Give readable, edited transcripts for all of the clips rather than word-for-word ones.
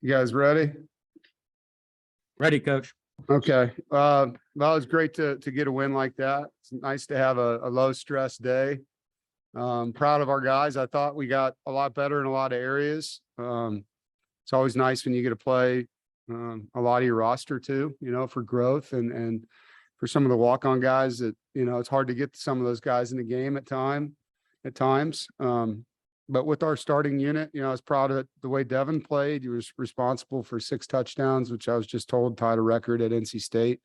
You guys ready? Ready, Coach. Okay. Well, it was great to get a win like that. It's nice to have a low stress day. Proud of our guys. I thought we got a lot better in a lot of areas. It's always nice when you get to play a lot of your roster too, for growth and for some of the walk-on guys that, it's hard to get some of those guys in the game at times. But with our starting unit, I was proud of the way Devin played. He was responsible for 6 touchdowns, which I was just told tied a record at NC State.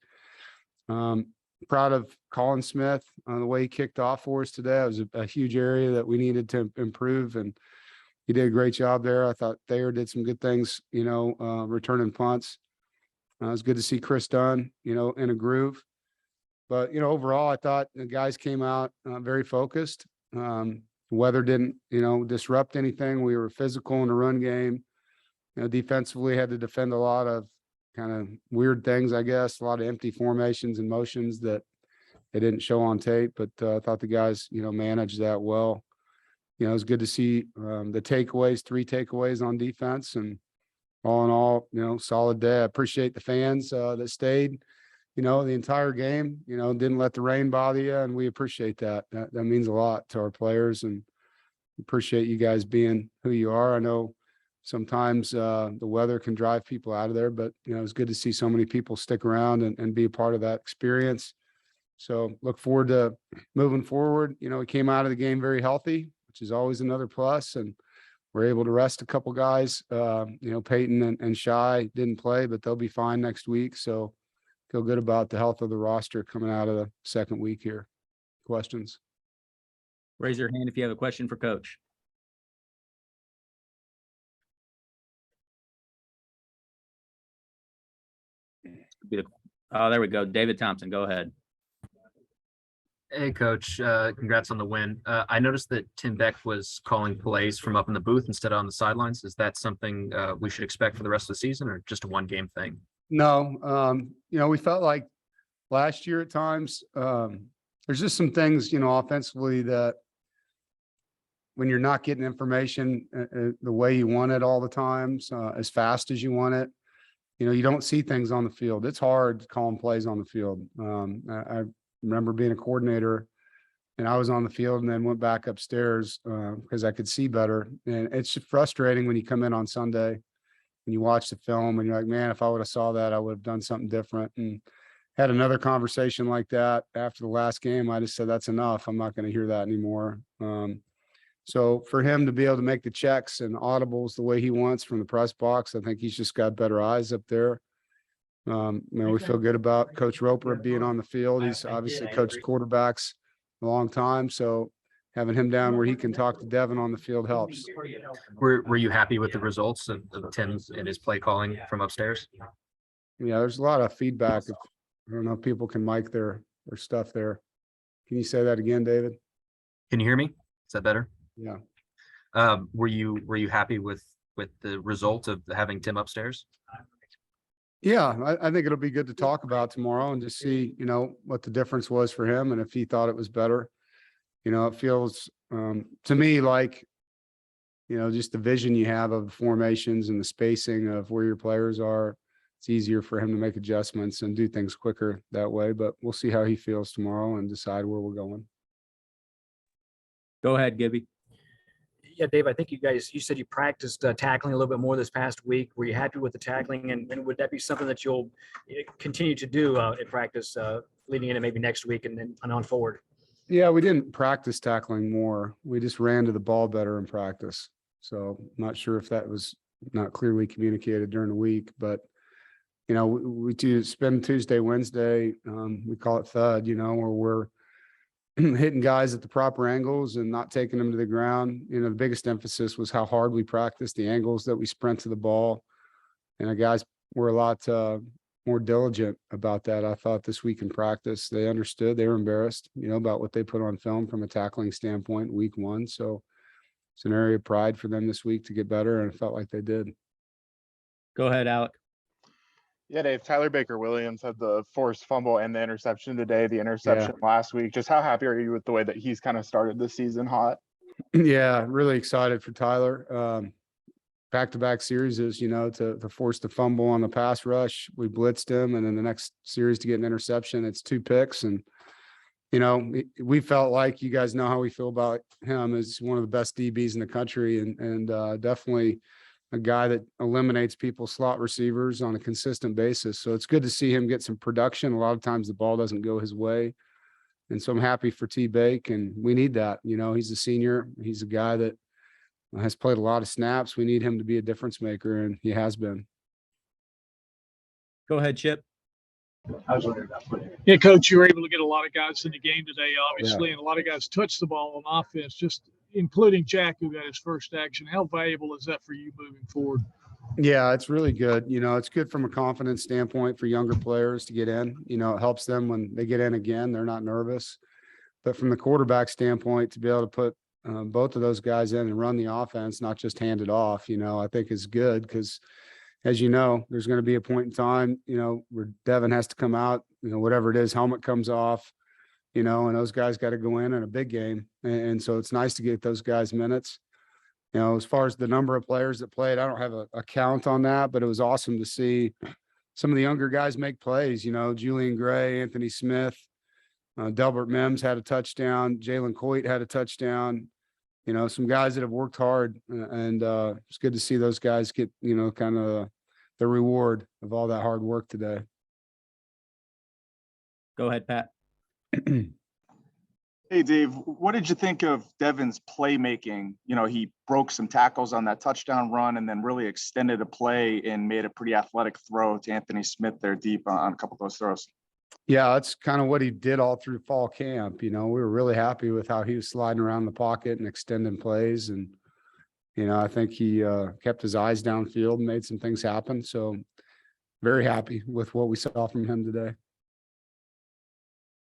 Proud of Colin Smith on the way he kicked off for us today. It was a huge area that we needed to improve, and he did a great job there. I thought Thayer did some good things, returning punts. It was good to see Chris Dunn, in a groove. But, overall, I thought the guys came out very focused. Weather didn't, disrupt anything. We were physical in the run game. Defensively had to defend a lot of kind of weird things, I guess, a lot of empty formations and motions that they didn't show on tape. But I thought the guys, managed that well. It was good to see the takeaways, 3 takeaways on defense, and all in all, solid day. I appreciate the fans that stayed, the entire game, didn't let the rain bother you. And we appreciate that. That means a lot to our players, and appreciate you guys being who you are. I know sometimes the weather can drive people out of there, but, it's good to see so many people stick around and be a part of that experience. So look forward to moving forward. We came out of the game very healthy, which is always another plus. And we're able to rest a couple guys. Peyton and Shy didn't play, but they'll be fine next week. So feel good about the health of the roster coming out of the second week here. Questions? Raise your hand if you have a question for Coach. Oh, there we go. David Thompson, go ahead. Hey, Coach. Congrats on the win. I noticed that Tim Beck was calling plays from up in the booth instead of on the sidelines. Is that something we should expect for the rest of the season, or just a one-game thing? No. We felt like last year at times, there's just some things, offensively that when you're not getting information the way you want it all the times, as fast as you want it, you don't see things on the field. It's hard calling plays on the field. I remember being a coordinator, and I was on the field and then went back upstairs because I could see better. And it's frustrating when you come in on Sunday and you watch the film and you're like, man, if I would have saw that, I would have done something different. And had another conversation like that after the last game. I just said, that's enough. I'm not going to hear that anymore. So for him to be able to make the checks and audibles the way he wants from the press box, I think he's just got better eyes up there. We feel good about Coach Roper being on the field. He's obviously coached quarterbacks a long time. So having him down where he can talk to Devin on the field helps. Were you happy with the results of Tim's and his play calling from upstairs? Yeah, there's a lot of feedback. I don't know if people can mic their stuff there. Can you say that again, David? Can you hear me? Is that better? Yeah. Were you happy with the result of having Tim upstairs? Yeah, I think it'll be good to talk about tomorrow and just see, what the difference was for him and if he thought it was better. It feels to me like, just the vision you have of the formations and the spacing of where your players are. It's easier for him to make adjustments and do things quicker that way. But we'll see how he feels tomorrow and decide where we're going. Go ahead, Gibby. Yeah, Dave, I think you said you practiced tackling a little bit more this past week. Were you happy with the tackling? And would that be something that you'll continue to do in practice leading into maybe next week and on forward? Yeah, we didn't practice tackling more. We just ran to the ball better in practice. So I'm not sure if that was not clearly communicated during the week, but we do spend Tuesday, Wednesday. We call it thud, where we're hitting guys at the proper angles and not taking them to the ground. The biggest emphasis was how hard we practiced, the angles that we sprint to the ball. And the guys were a lot more diligent about that. I thought this week in practice, they understood, they were embarrassed, about what they put on film from a tackling standpoint week 1. So it's an area of pride for them this week to get better. And it felt like they did. Go ahead, Alec. Yeah, Dave, Tyler Baker-Williams had the forced fumble and the interception today, the interception last week. Just how happy are you with the way that he's kind of started the season hot? Yeah, really excited for Tyler. back-to-back series, to force the fumble on the pass rush. We blitzed him, and then the next series to get an interception, it's 2 picks. And, we felt like, you guys know how we feel about him, as one of the best DBs in the country, and definitely a guy that eliminates people's slot receivers on a consistent basis. So it's good to see him get some production. A lot of times the ball doesn't go his way. And so I'm happy for T-Bake, and we need that. He's a senior. He's a guy that has played a lot of snaps. We need him to be a difference maker, and he has been. Go ahead, Chip. Yeah, Coach, you were able to get a lot of guys in the game today, obviously, and a lot of guys touched the ball on offense, just including Jack, who got his first action. How valuable is that for you moving forward? Yeah, it's really good. It's good from a confidence standpoint for younger players to get in. It helps them when they get in again. They're not nervous. But from the quarterback standpoint, to be able to put both of those guys in and run the offense, not just hand it off, I think is good, because as you know, there's going to be a point in time, where Devin has to come out, whatever it is, helmet comes off, and those guys got to go in a big game. And so it's nice to get those guys minutes. As far as the number of players that played, I don't have a count on that, but it was awesome to see some of the younger guys make plays. Julian Gray, Anthony Smith, Delbert Mims had a touchdown. Jalen Coit had a touchdown. Some guys that have worked hard, and it's good to see those guys get, kind of the reward of all that hard work today. Go ahead, Pat. Hey, Dave, what did you think of Devin's playmaking? He broke some tackles on that touchdown run and then really extended a play and made a pretty athletic throw to Anthony Smith there deep on a couple of those throws. Yeah, that's kind of what he did all through fall camp. We were really happy with how he was sliding around the pocket and extending plays. And, I think he kept his eyes downfield and made some things happen. So very happy with what we saw from him today.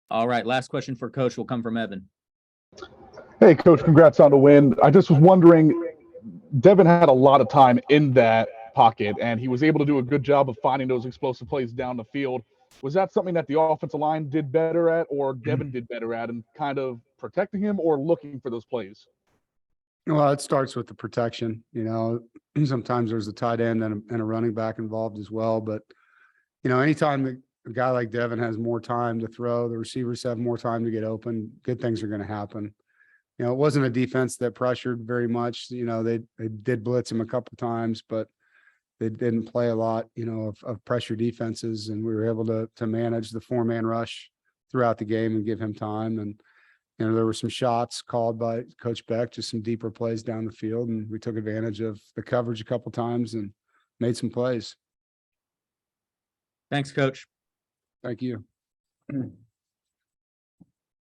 All right. Last question for Coach will come from Evan. Hey, Coach, congrats on the win. I just was wondering, Devin had a lot of time in that pocket, and he was able to do a good job of finding those explosive plays down the field. Was that something that the offensive line did better at, or Devin did better at, and kind of protecting him or looking for those plays? Well, it starts with the protection. Sometimes there's a tight end and a running back involved as well. But, anytime a guy like Devin has more time to throw, the receivers have more time to get open, good things are going to happen. It wasn't a defense that pressured very much. They did blitz him a couple of times, but they didn't play a lot, of pressure defenses, and we were able to manage the 4-man rush throughout the game and give him time. And, there were some shots called by Coach Beck, just some deeper plays down the field, and we took advantage of the coverage a couple of times and made some plays. Thanks, Coach. Thank you.